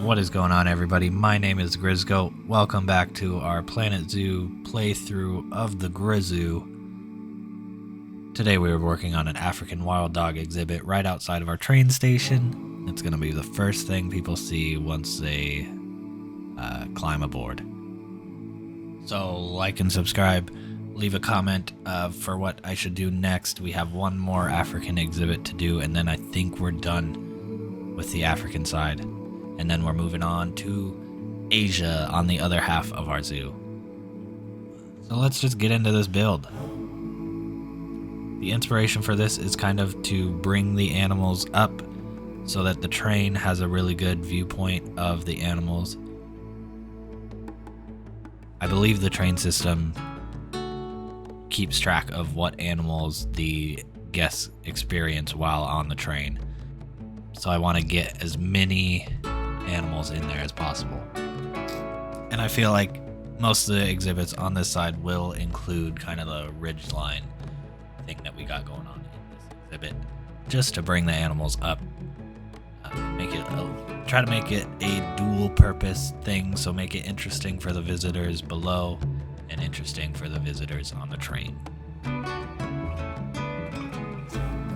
What is going on, everybody? My name is Grizzgoat. Welcome back to our planetzoo playthrough of the Grizzoo. Today we are working on an African wild dog exhibit right outside of our train station. It's going to be the first thing people see once they climb aboard. So like and subscribe, leave a comment for what I should do next. We have one more African exhibit to do, and then I think we're done with the African side. And then we're moving on to Asia on the other half of our zoo. So let's just get into this build. The inspiration for this is kind of to bring the animals up so that the train has a really good viewpoint of the animals. I believe the train system keeps track of what animals the guests experience while on the train. So I want to get as many animals in there as possible. And I feel like most of the exhibits on this side will include kind of the ridgeline thing that we got going on in this exhibit, just to bring the animals up, try to make it a dual purpose thing, so make it interesting for the visitors below and interesting for the visitors on the train.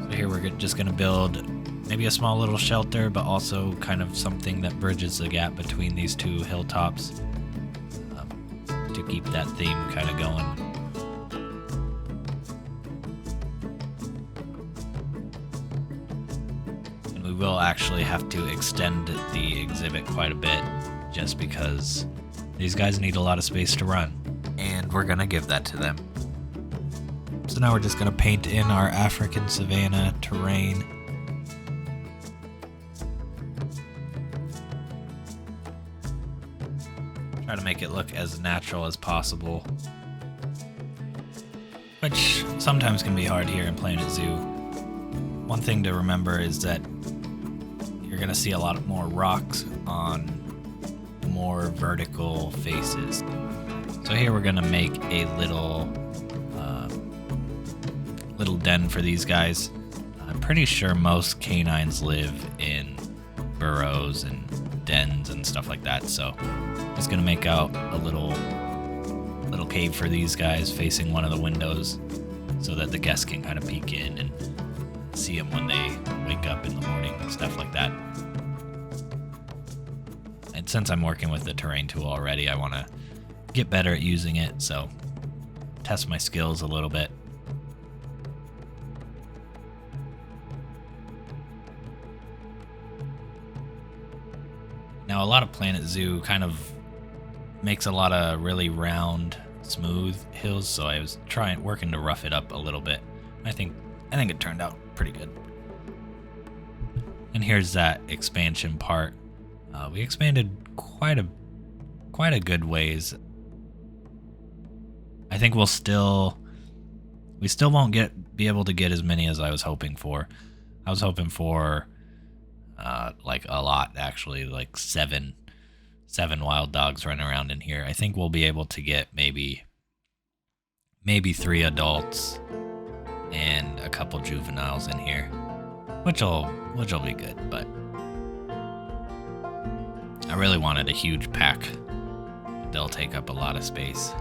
So here we're just going to build maybe a small little shelter, but also kind of something that bridges the gap between these two hilltops to keep that theme kind of going. And we will actually have to extend the exhibit quite a bit just because these guys need a lot of space to run, and we're gonna give that to them. So now we're just gonna paint in our African savanna terrain. Try to make it look as natural as possible, which sometimes can be hard here in planetzoo. One thing to remember is that you're going to see a lot more rocks on more vertical faces. So here we're going to make a little den for these guys. I'm pretty sure most canines live in burrows and dens and stuff like that, so just gonna make out a little cave for these guys facing one of the windows so that the guests can kind of peek in and see them when they wake up in the morning and stuff like that. And since I'm working with the terrain tool already, I want to get better at using it, so test my skills a little bit. Now, a lot of planetzoo kind of makes a lot of really round, smooth hills, so I was working to rough it up a little bit. I think it turned out pretty good. And here's that expansion part. We expanded quite a good ways. I think we still won't be able to get as many as I was hoping for. I was hoping for like a lot, actually, like seven wild dogs running around in here. I think we'll be able to get maybe 3 adults and a couple juveniles in here, which'll be good. But I really wanted a huge pack. They'll take up a lot of space.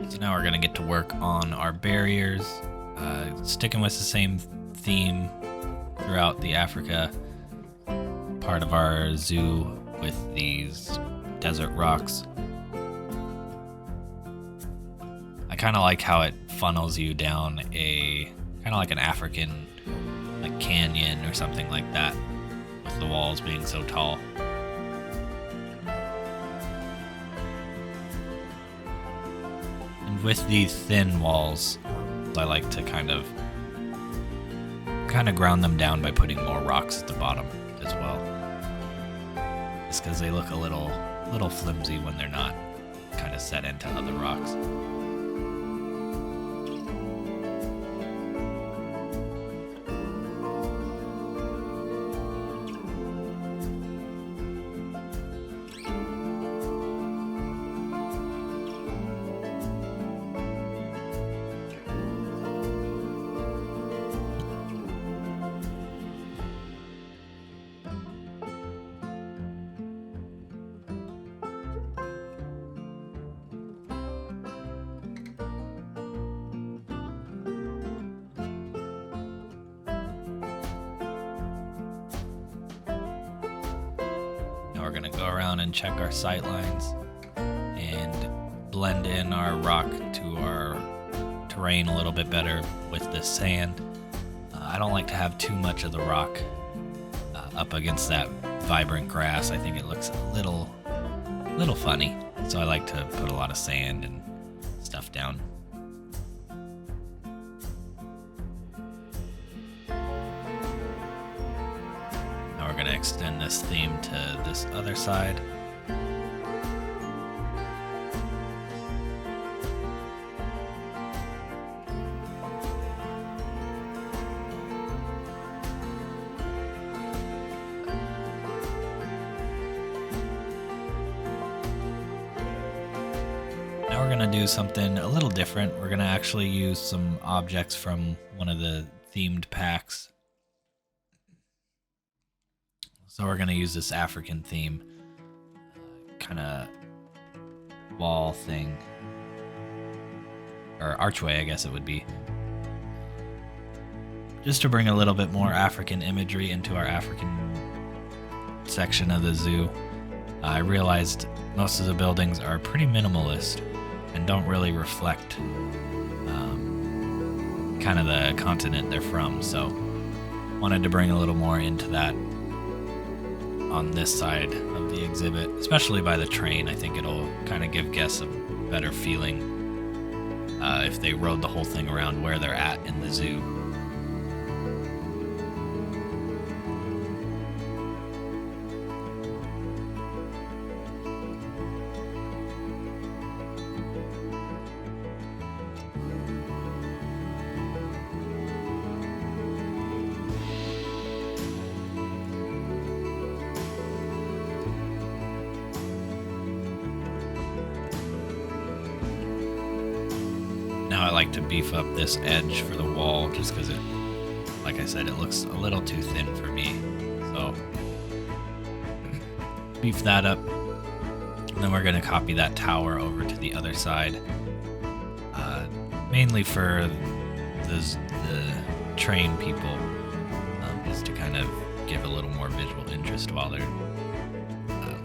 So now we're going to get to work on our barriers, sticking with the same theme throughout the Africa part of our zoo with these desert rocks. I kind of like how it funnels you down kind of like an African like canyon or something like that, with the walls being so tall. With these thin walls, I like to kind of ground them down by putting more rocks at the bottom. as well. Just because they look a little flimsy when they're not kind of set into other rocks. We're going to go around and check our sightlines and blend in our rock to our terrain a little bit better with the sand. I don't like to have too much of the rock up against that vibrant grass. I think it looks a little funny, so I like to put a lot of sand and stuff down. We're going to extend this theme to this other side. Now we're going to do something a little different. We're going to actually use some objects from one of the themed packs. So we're going to use this African theme kind of wall thing, or archway I guess it would be, just to bring a little bit more African imagery into our African section of the zoo. I realized most of the buildings are pretty minimalist and don't really reflect kind of the continent they're from, so wanted to bring a little more into that on this side of the exhibit, especially by the train. I think it'll kind of give guests a better feeling if they rode the whole thing around where they're at in the zoo. Now I like to beef up this edge for the wall just because it, like I said, it looks a little too thin for me. So beef that up. And then we're going to copy that tower over to the other side. Mainly for the train people, just to kind of give a little more visual interest while they're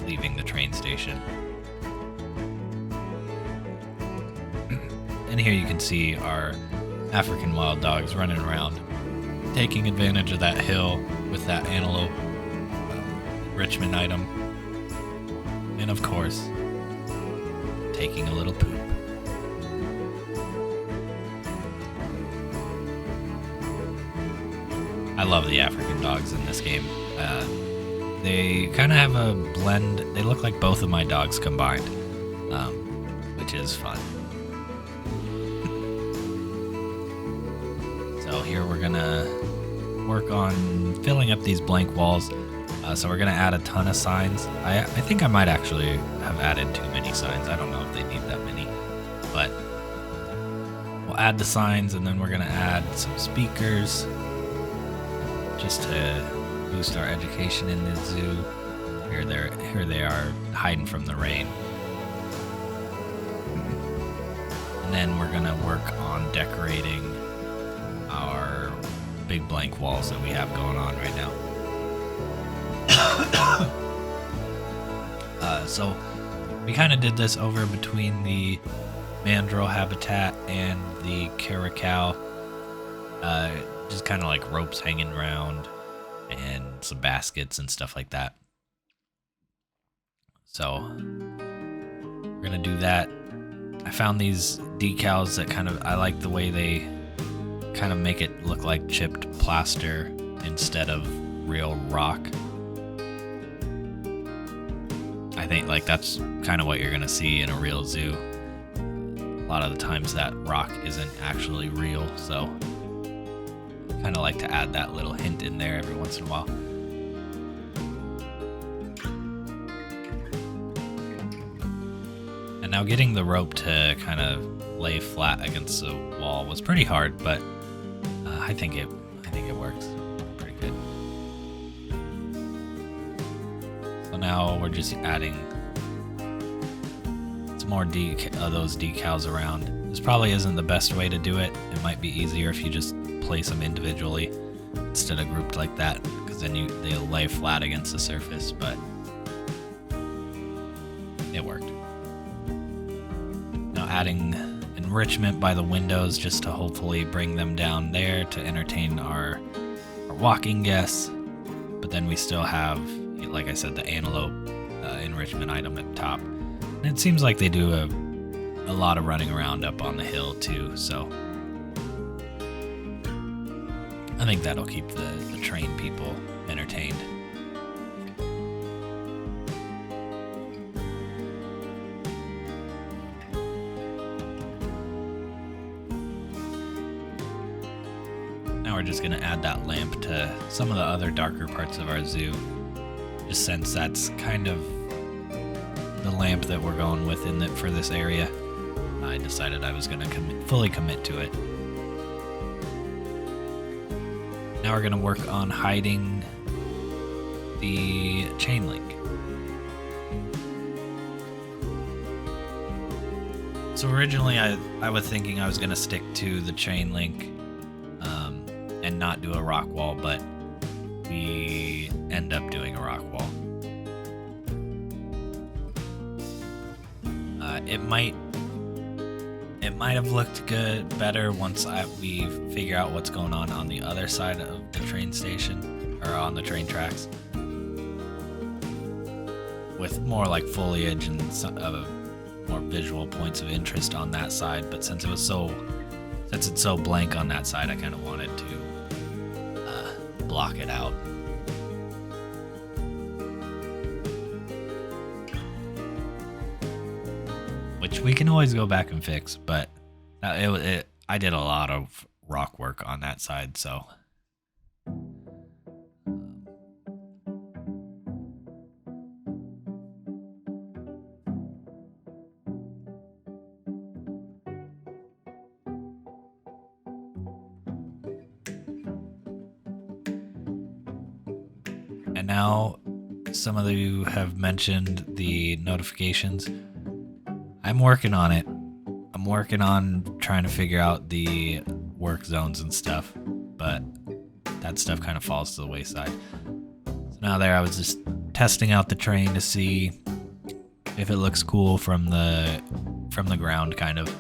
leaving the train station. And here you can see our African wild dogs running around, taking advantage of that hill with that antelope enrichment item. And of course, taking a little poop. I love the African dogs in this game. They kind of have a blend. They look like both of my dogs combined, which is fun. So here we're gonna work on filling up these blank walls. So we're gonna add a ton of signs. I think I might actually have added too many signs. I don't know if they need that many, but we'll add the signs, and then we're gonna add some speakers just to boost our education in the zoo. Here they are hiding from the rain. And then we're gonna work on decorating our big blank walls that we have going on right now. So we kind of did this over between the mandrill habitat and the caracal, just kind of like ropes hanging around and some baskets and stuff like that. So we're gonna do that. I found these decals that I like the way they kind of make it look like chipped plaster instead of real rock. I think like that's kind of what you're gonna see in a real zoo. A lot of the times that rock isn't actually real, so kind of like to add that little hint in there every once in a while. And now getting the rope to kind of lay flat against the wall was pretty hard, but I think it works pretty good. So now we're just adding some more those decals around. This probably isn't the best way to do it. It might be easier if you just place them individually instead of grouped like that, because then they'll lay flat against the surface, but it worked. Now adding enrichment by the windows just to hopefully bring them down there to entertain our walking guests, but then we still have, like I said, the antelope enrichment item at the top. And it seems like they do a lot of running around up on the hill too, so I think that'll keep the train people entertained. Now we're just going to add that lamp to some of the other darker parts of our zoo, just since that's kind of the lamp that we're going with for this area. I decided I was going to fully commit to it. Now we're going to work on hiding the chain link. So originally I was thinking I was going to stick to the chain link and not do a rock wall, but we end up doing a rock wall. It might have looked better once we figure out what's going on the other side of the train station, or on the train tracks, with more like foliage and more visual points of interest on that side. But since it's so blank on that side, I kind of wanted to block it out. Which we can always go back and fix, but I did a lot of rock work on that side, so and now some of you have mentioned the notifications. I'm working on it. I'm working on trying to figure out the work zones and stuff, but that stuff kind of falls to the wayside. So now I was just testing out the train to see if it looks cool from the ground, kind of.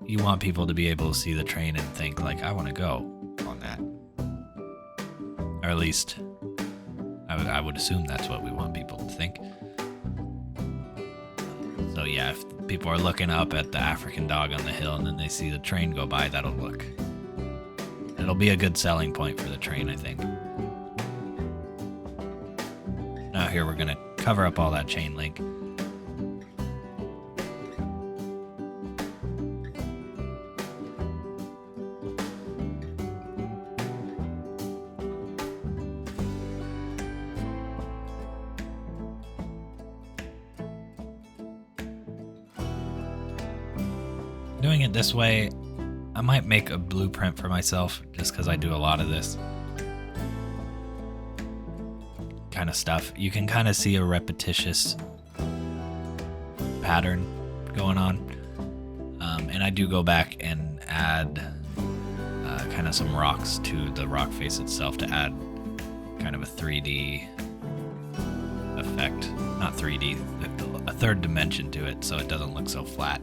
You want people to be able to see the train and think like, I want to go on that. Or at least I would assume that's what we want people to think. So yeah, if people are looking up at the African dog on the hill and then they see the train go by, it'll be a good selling point for the train, I think. Now here we're going to cover up all that chain link. Doing it this way, I might make a blueprint for myself just because I do a lot of this kind of stuff. You can kind of see a repetitious pattern going on, and I do go back and add kind of some rocks to the rock face itself to add kind of a 3D effect. Not 3D, a third dimension to it so it doesn't look so flat.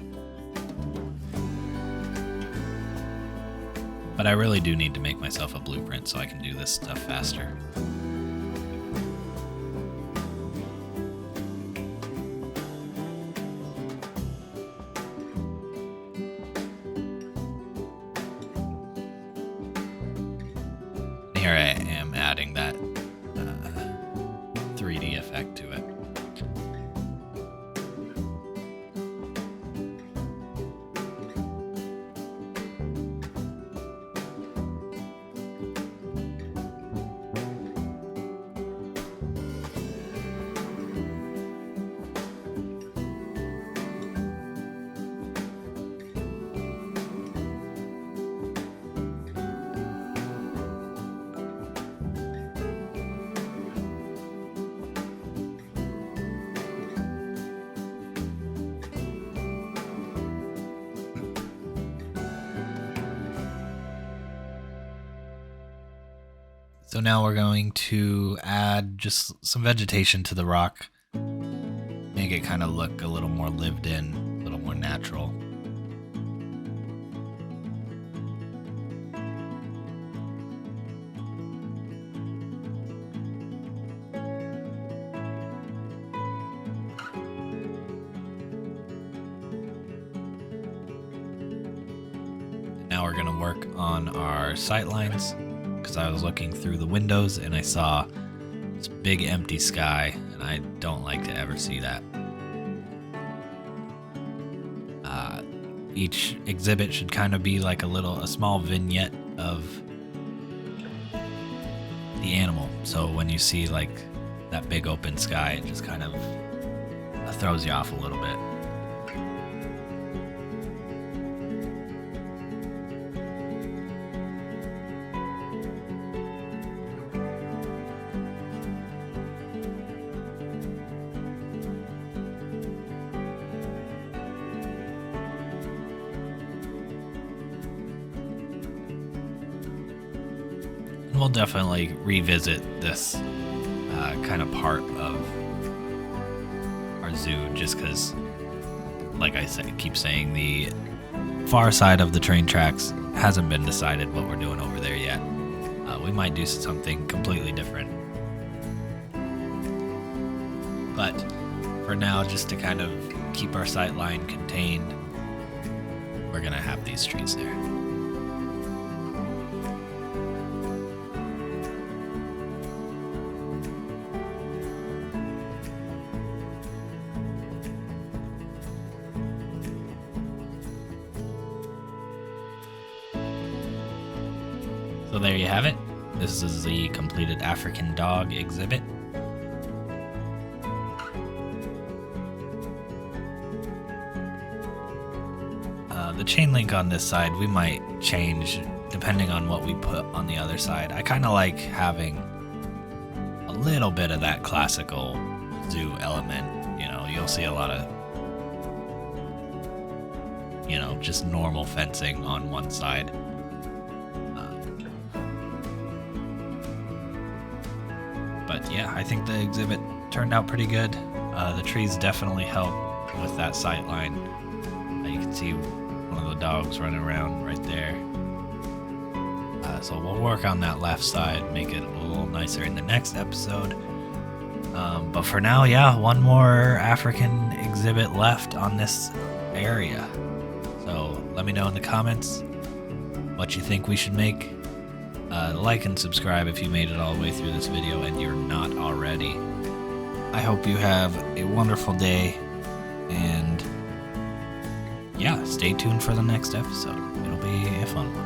But I really do need to make myself a blueprint so I can do this stuff faster. Here I am adding that 3D effect to it. So now we're going to add just some vegetation to the rock. Make it kind of look a little more lived in, a little more natural. Now we're going to work on our sight lines, because I was looking through the windows and I saw this big empty sky, and I don't like to ever see that. Each exhibit should kind of be like a small vignette of the animal. So when you see like that big open sky, it just kind of throws you off a little bit. We'll definitely revisit this kind of part of our zoo, just because, like I keep saying, the far side of the train tracks hasn't been decided what we're doing over there yet. We might do something completely different. But for now, just to kind of keep our sight line contained, we're going to have these trees there. So there you have it. This is the completed African dog exhibit. The chain link on this side we might change depending on what we put on the other side. I kind of like having a little bit of that classical zoo element. You know, you'll see a lot of, you know, just normal fencing on one side. But yeah, I think the exhibit turned out pretty good. The trees definitely help with that sight line. You can see one of the dogs running around right there. So we'll work on that left side, make it a little nicer in the next episode. But for now, yeah, one more African exhibit left on this area. So let me know in the comments what you think we should make. Like and subscribe if you made it all the way through this video and you're not already. I hope you have a wonderful day, and yeah, stay tuned for the next episode. It'll be a fun one.